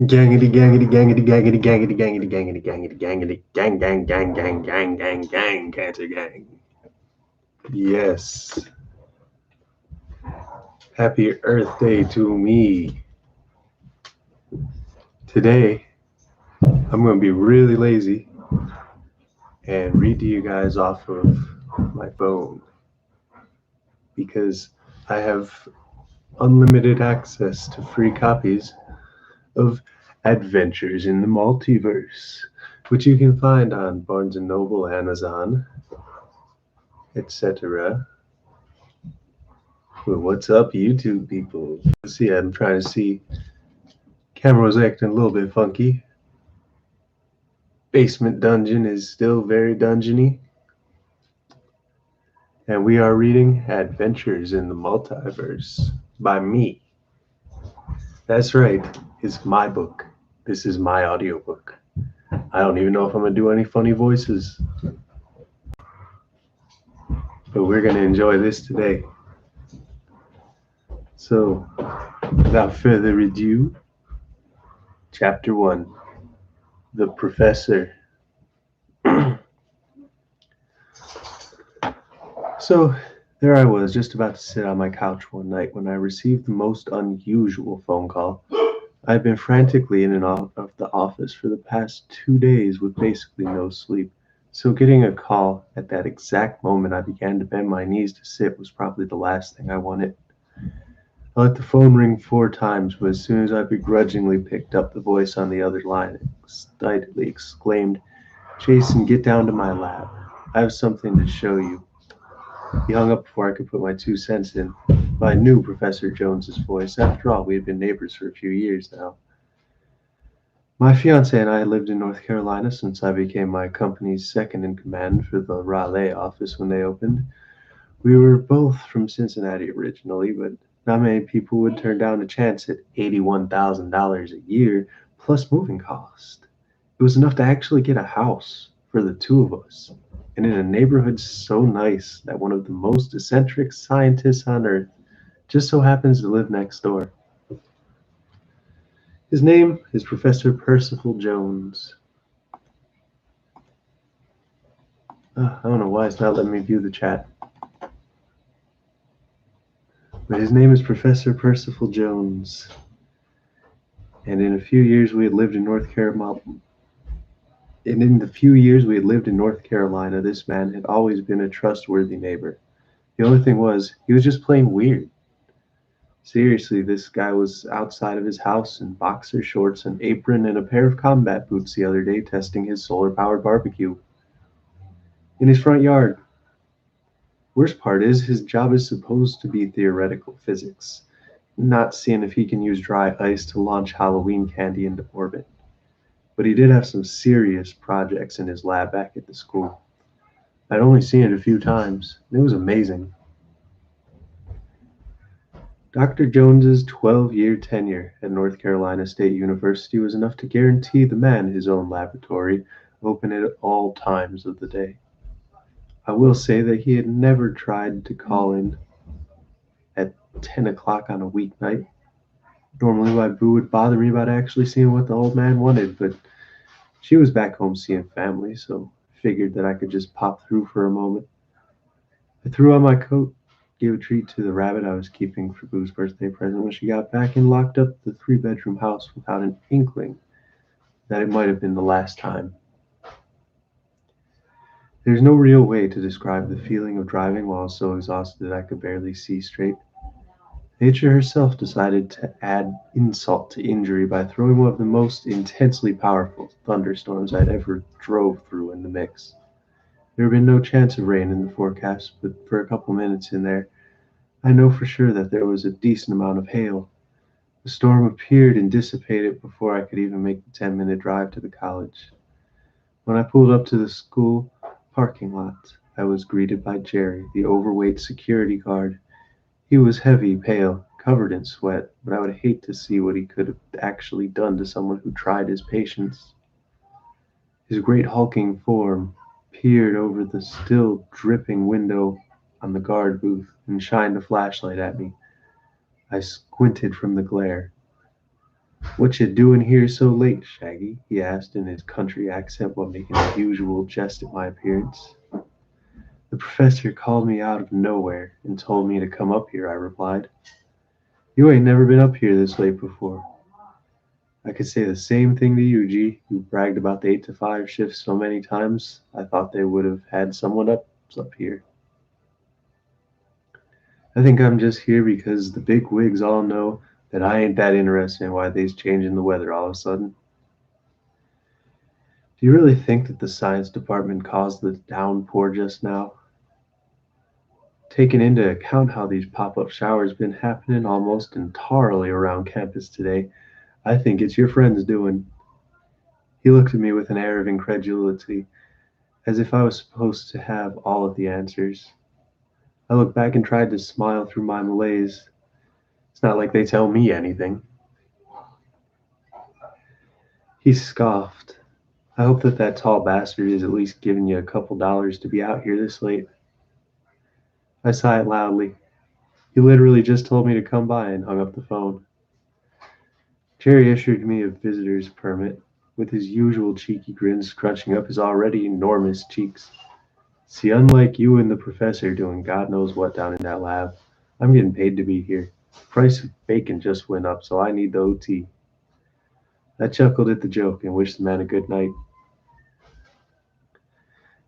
Gangity, gangity, gangity, gangity, gangity, gangity, gangity, gangity, gangity, gang, gang, gang, gang, gang, gang, gang, cancer gang. Yes. Happy Earth Day to me. Today, I'm going to be really lazy and read to you guys off of my phone because I have unlimited access to free copies of Adventures in the Multiverse, which you can find on Barnes & Noble, Amazon, etc. Well, what's up, YouTube people? See, I'm trying to see. Camera was acting a little bit funky. Basement Dungeon is still very dungeony. And we are reading Adventures in the Multiverse by me. That's right, it's my book. This is my audiobook. I don't even know if I'm going to do any funny voices. But we're going to enjoy this today. So, without further ado, Chapter 1, The Professor. So, there I was, just about to sit on my couch one night when I received the most unusual phone call. I've been frantically in and out of the office for the past 2 days with basically no sleep, so getting a call at that exact moment I began to bend my knees to sit was probably the last thing I wanted. I let the phone ring 4 times, but as soon as I begrudgingly picked up, the voice on the other line excitedly exclaimed, "Jason, get down to my lab. I have something to show you." He hung up before I could put my 2 cents in. But I knew Professor Jones's voice. After all, we had been neighbors for a few years now. My fiance and I had lived in North Carolina since I became my company's second in command for the Raleigh office when they opened. We were both from Cincinnati originally, but not many people would turn down a chance at $81,000 a year plus moving cost. It was enough to actually get a house for the two of us, and in a neighborhood so nice that one of the most eccentric scientists on earth just so happens to live next door. His name is Professor Percival Jones. I don't know why it's not letting me view the chat. But his name is Professor Percival Jones. And in the few years we had lived in North Carolina, this man had always been a trustworthy neighbor. The only thing was, he was just plain weird. Seriously, this guy was outside of his house in boxer shorts, an apron, and a pair of combat boots the other day testing his solar-powered barbecue in his front yard. Worst part is, his job is supposed to be theoretical physics, not seeing if he can use dry ice to launch Halloween candy into orbit. But he did have some serious projects in his lab back at the school. I'd only seen it a few times, and it was amazing. Dr. Jones's 12-year tenure at North Carolina State University was enough to guarantee the man his own laboratory, open at all times of the day. I will say that he had never tried to call in at 10 o'clock on a weeknight. Normally my boo would bother me about actually seeing what the old man wanted, but she was back home seeing family, so I figured that I could just pop through for a moment. I threw on my coat, gave a treat to the rabbit I was keeping for Boo's birthday present when she got back, and locked up the 3-bedroom house without an inkling that it might have been the last time. There's no real way to describe the feeling of driving while so exhausted that I could barely see straight. Nature herself decided to add insult to injury by throwing one of the most intensely powerful thunderstorms I'd ever drove through in the mix. There had been no chance of rain in the forecast, but for a couple minutes in there, I know for sure that there was a decent amount of hail. The storm appeared and dissipated before I could even make the 10-minute drive to the college. When I pulled up to the school parking lot, I was greeted by Jerry, the overweight security guard. He was heavy, pale, covered in sweat, but I would hate to see what he could have actually done to someone who tried his patience. His great hulking form peered over the still dripping window on the guard booth and shined a flashlight at me. I squinted from the glare. "What you doing here so late, Shaggy?" he asked in his country accent while making a usual jest at my appearance. "The professor called me out of nowhere and told me to come up here," I replied. "You ain't never been up here this late before." I could say the same thing to you, G. You bragged about the 8 to 5 shift so many times, I thought they would have had someone else up here. I think I'm just here because the big wigs all know that I ain't that interested in why they's changing the weather all of a sudden. Do you really think that the science department caused the downpour just now? Taking into account how these pop-up showers been happening almost entirely around campus today, I think it's your friends doing. He looked at me with an air of incredulity, as if I was supposed to have all of the answers. I looked back and tried to smile through my malaise. It's not like they tell me anything. He scoffed. "I hope that tall bastard is at least giving you a couple dollars to be out here this late." I sighed loudly. He literally just told me to come by and hung up the phone. Jerry issued me a visitor's permit, with his usual cheeky grin scrunching up his already enormous cheeks. "See, unlike you and the professor doing God knows what down in that lab, I'm getting paid to be here. Price of bacon just went up, so I need the OT." I chuckled at the joke and wished the man a good night.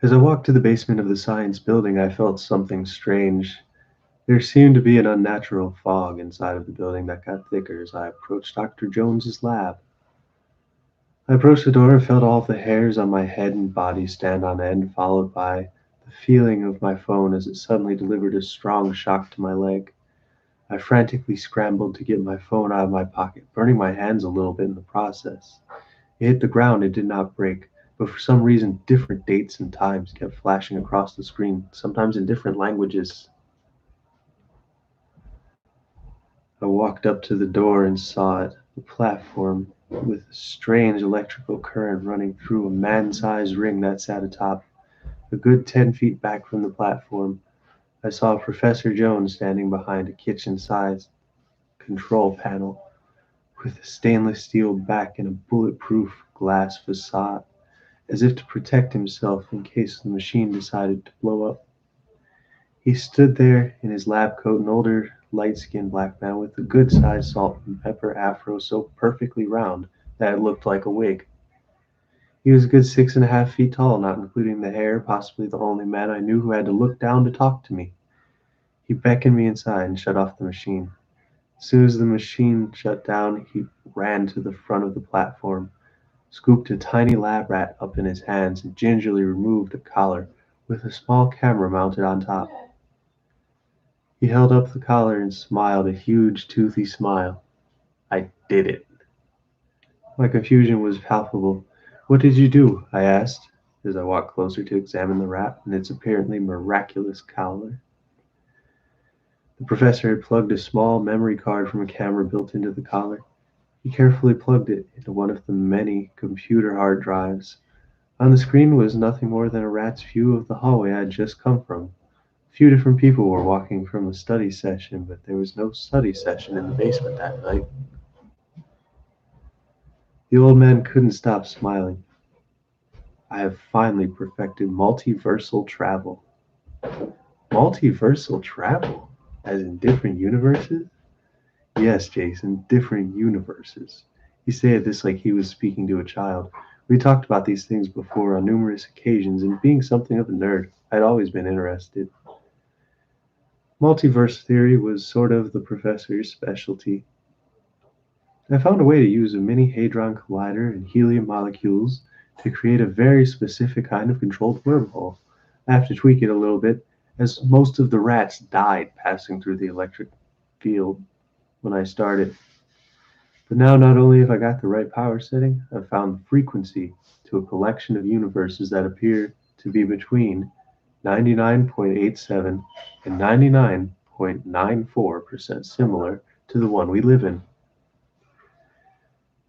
As I walked to the basement of the science building, I felt something strange. There seemed to be an unnatural fog inside of the building that got thicker as I approached Dr. Jones's lab. I approached the door and felt all the hairs on my head and body stand on end, followed by the feeling of my phone as it suddenly delivered a strong shock to my leg. I frantically scrambled to get my phone out of my pocket, burning my hands a little bit in the process. It hit the ground and did not break, but for some reason different dates and times kept flashing across the screen, sometimes in different languages. I walked up to the door and saw it, a platform with a strange electrical current running through a man-sized ring that sat atop. A good 10 feet back from the platform, I saw Professor Jones standing behind a kitchen-sized control panel with a stainless steel back and a bulletproof glass facade, as if to protect himself in case the machine decided to blow up. He stood there in his lab coat, an older, light-skinned black man with a good-sized salt and pepper afro so perfectly round that it looked like a wig. He was a good 6.5 feet tall, not including the hair, possibly the only man I knew who had to look down to talk to me. He beckoned me inside and shut off the machine. As soon as the machine shut down, he ran to the front of the platform, scooped a tiny lab rat up in his hands, and gingerly removed a collar with a small camera mounted on top. He held up the collar and smiled a huge, toothy smile. "I did it." My confusion was palpable. "What did you do?" I asked, as I walked closer to examine the rat and its apparently miraculous collar. The professor had plugged a small memory card from a camera built into the collar. He carefully plugged it into one of the many computer hard drives. On the screen was nothing more than a rat's view of the hallway I had just come from. A few different people were walking from a study session, but there was no study session in the basement that night. The old man couldn't stop smiling. "I have finally perfected multiversal travel." Multiversal travel? As in different universes? Yes, Jason, different universes. He said this like he was speaking to a child. We talked about these things before on numerous occasions, and being something of a nerd, I'd always been interested. Multiverse theory was sort of the professor's specialty. I found a way to use a mini hadron collider and helium molecules to create a very specific kind of controlled wormhole. I have to tweak it a little bit, as most of the rats died passing through the electric field when I started. But now not only have I got the right power setting, I've found the frequency to a collection of universes that appear to be between 99.87 and 99.94% similar to the one we live in.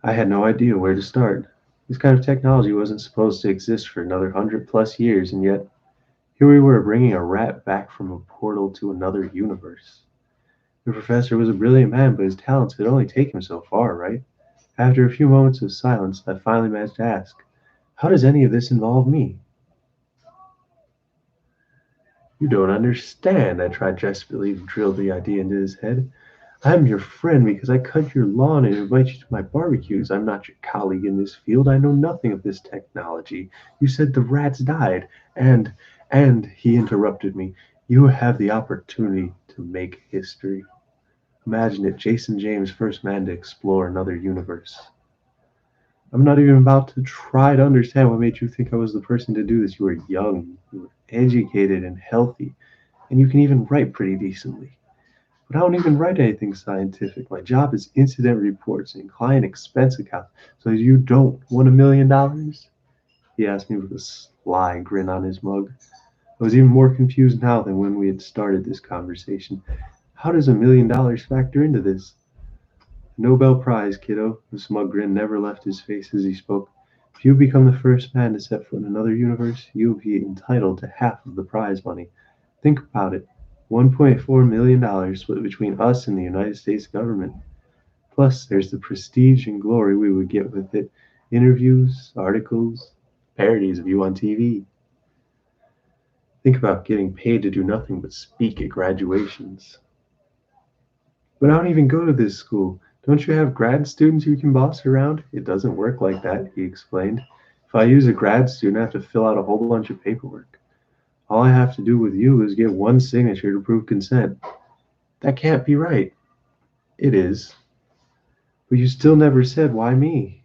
I had no idea where to start. This kind of technology wasn't supposed to exist for another 100+ years, and yet here we were bringing a rat back from a portal to another universe. The professor was a brilliant man, but his talents could only take him so far, right? After a few moments of silence, I finally managed to ask, "How does any of this involve me?" "You don't understand," I tried desperately to drill the idea into his head. "I'm your friend because I cut your lawn and invite you to my barbecues. I'm not your colleague in this field. I know nothing of this technology. You said the rats died, and he interrupted me. You have the opportunity to make history. Imagine it, Jason James, first man to explore another universe." "I'm not even about to try to understand what made you think I was the person to do this. You were young, you were educated and healthy, and you can even write pretty decently." "But I don't even write anything scientific. My job is incident reports and client expense accounts. So you don't want $1 million?" He asked me with a sly grin on his mug. I was even more confused now than when we had started this conversation. How does $1 million factor into this? "Nobel Prize, kiddo." The smug grin never left his face as he spoke. "If you become the first man to set foot in another universe, you'll be entitled to half of the prize money. Think about it. $1.4 million split between us and the United States government. Plus, there's the prestige and glory we would get with it. Interviews, articles, parodies of you on TV. Think about getting paid to do nothing but speak at graduations." "But I don't even go to this school. Don't you have grad students you can boss around?" "It doesn't work like that," he explained. "If I use a grad student, I have to fill out a whole bunch of paperwork. All I have to do with you is get one signature to prove consent." "That can't be right." "It is." "But you still never said why me."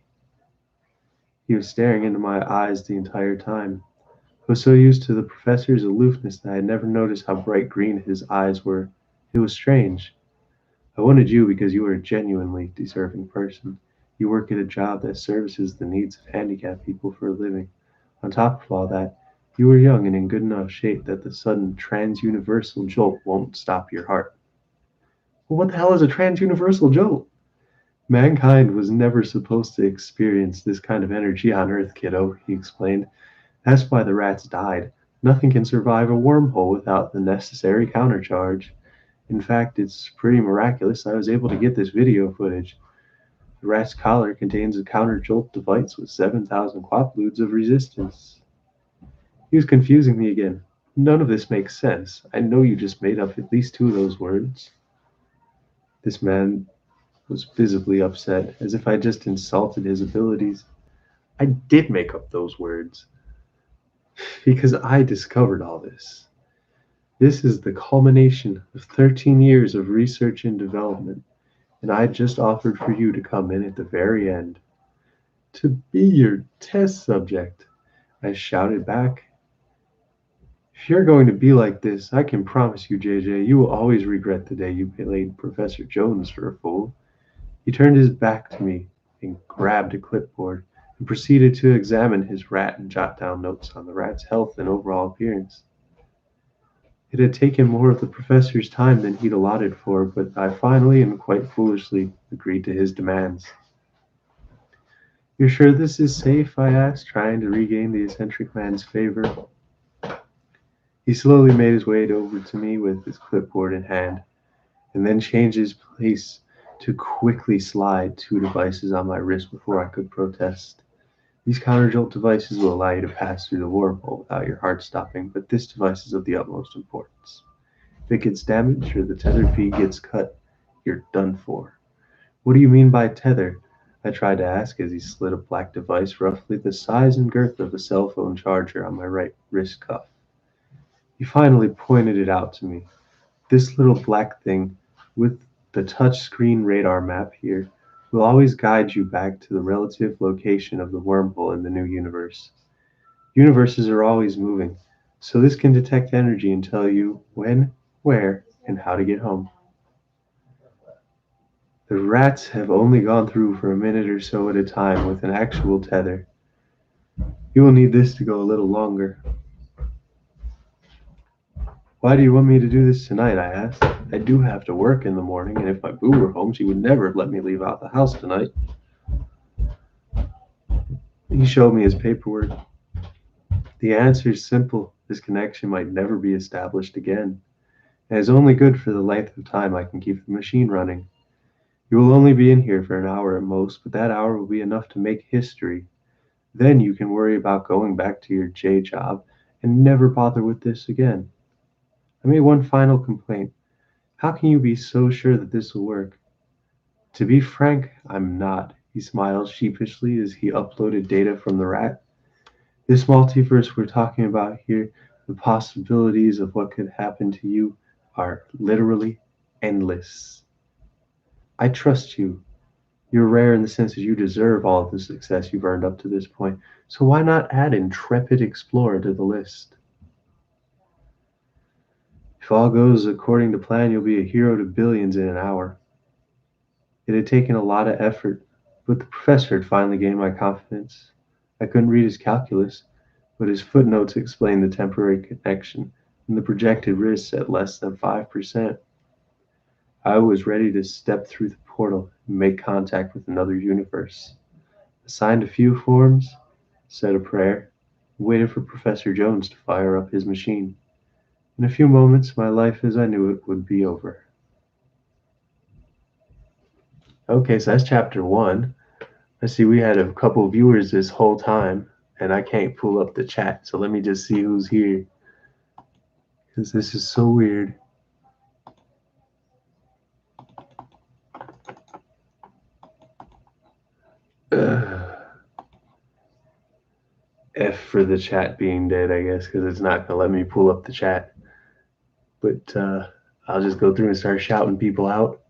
He was staring into my eyes the entire time. I was so used to the professor's aloofness that I had never noticed how bright green his eyes were. It was strange. "I wanted you because you are a genuinely deserving person. You work at a job that services the needs of handicapped people for a living. On top of all that, you are young and in good enough shape that the sudden trans-universal jolt won't stop your heart." "Well, what the hell is a trans-universal jolt?" "Mankind was never supposed to experience this kind of energy on Earth, kiddo," he explained. "That's why the rats died. Nothing can survive a wormhole without the necessary countercharge. In fact, it's pretty miraculous I was able to get this video footage. The rat's collar contains a counter-jolt device with 7,000 quaploods of resistance." He was confusing me again. "None of this makes sense. I know you just made up at least two of those words." This man was visibly upset, as if I had just insulted his abilities. "I did make up those words, because I discovered all this. This is the culmination of 13 years of research and development, and I just offered for you to come in at the very end. To be your test subject," I shouted back. "If you're going to be like this, I can promise you, JJ, you will always regret the day you played Professor Jones for a fool." He turned his back to me and grabbed a clipboard and proceeded to examine his rat and jot down notes on the rat's health and overall appearance. It had taken more of the professor's time than he'd allotted for, but I finally and quite foolishly agreed to his demands. "You're sure this is safe?" I asked, trying to regain the eccentric man's favor. He slowly made his way over to me with his clipboard in hand, and then changed his place to quickly slide two devices on my wrist before I could protest. "These counter-jolt devices will allow you to pass through the wormhole without your heart stopping, but this device is of the utmost importance. If it gets damaged or the tethered feed gets cut, you're done for." "What do you mean by tether?" I tried to ask as he slid a black device roughly the size and girth of a cell phone charger on my right wrist cuff. He finally pointed it out to me. "This little black thing, with the touch-screen radar map here, will always guide you back to the relative location of the wormhole in the new universe. Universes are always moving, so this can detect energy and tell you when, where, and how to get home. The rats have only gone through for a minute or so at a time with an actual tether. You will need this to go a little longer." "Why do you want me to do this tonight?" I asked. "I do have to work in the morning, and if my boo were home, she would never let me leave out the house tonight." He showed me his paperwork. "The answer is simple. This connection might never be established again, and is only good for the length of time I can keep the machine running. You will only be in here for an hour at most, but that hour will be enough to make history. Then you can worry about going back to your J job and never bother with this again. I made one final complaint. How can you be so sure that this will work? To be frank, I'm not. He smiled sheepishly as he uploaded data from the rack. This multiverse we're talking about here, the possibilities of what could happen to you are literally endless. I trust you. You're rare in the sense that you deserve all of the success you've earned up to this point, so why not add Intrepid Explorer to the list? If all goes according to plan, you'll be a hero to billions in an hour. It had taken a lot of effort, but the professor had finally gained my confidence. I couldn't read his calculus, but his footnotes explained the temporary connection and the projected risks at less than 5%. I was ready to step through the portal and make contact with another universe. I signed a few forms, said a prayer, and waited for Professor Jones to fire up his machine. In a few moments, my life as I knew it would be over. Okay, so that's chapter one. I see we had a couple of viewers this whole time, and I can't pull up the chat, so let me just see who's here, because this is so weird. F for the chat being dead, I guess, because it's not going to let me pull up the chat. But I'll just go through and start shouting people out.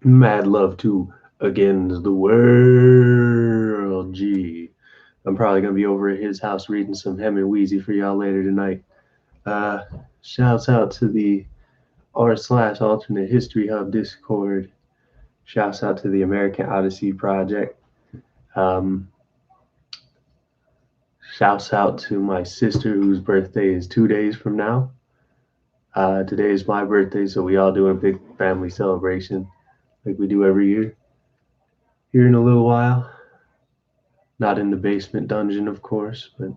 Mad love to Against the World. Gee. I'm probably going to be over at his house reading some Hem and Wheezy for y'all later tonight. Shouts out to the r/alternate history hub Discord. Shouts out to the American Odyssey Project. Shouts out to my sister whose birthday is 2 days from now. Today is my birthday, so we all do a big family celebration like we do every year. Here in a little while. Not in the basement dungeon, of course, but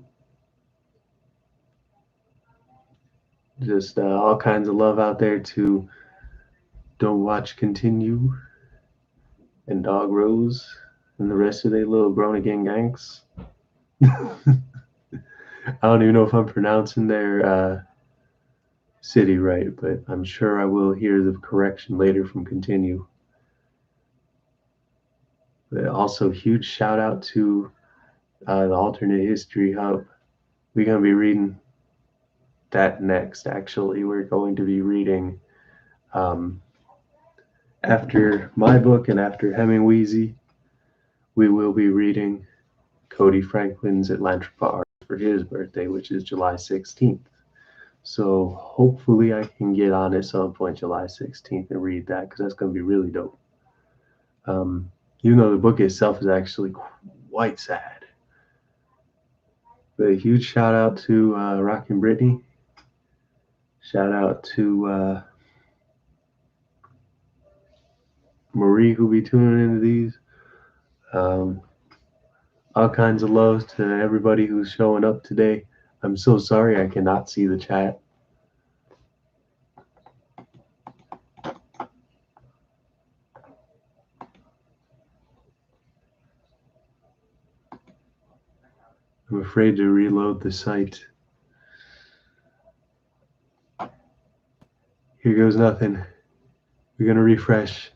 just all kinds of love out there to Don't Watch Continue and Dog Rose and the rest of their little grown again gangs. I don't even know if I'm pronouncing their city right, but I'm sure I will hear the correction later from Continue. But also, huge shout out to the Alternate History Hub. We're going to be reading that next, actually. We're going to be reading, after my book and after Hemingway's, we will be reading Cody Franklin's Atlantropa Art for his birthday, which is July 16th. So hopefully I can get on at some point July 16th and read that, because that's going to be really dope. Even though the book itself is actually quite sad. But a huge shout out to Rockin' Brittany. Shout out to Marie, who'll be tuning into these. All kinds of love to everybody who's showing up today. I'm so sorry I cannot see the chat. I'm afraid to reload the site. Here goes nothing. We're going to refresh.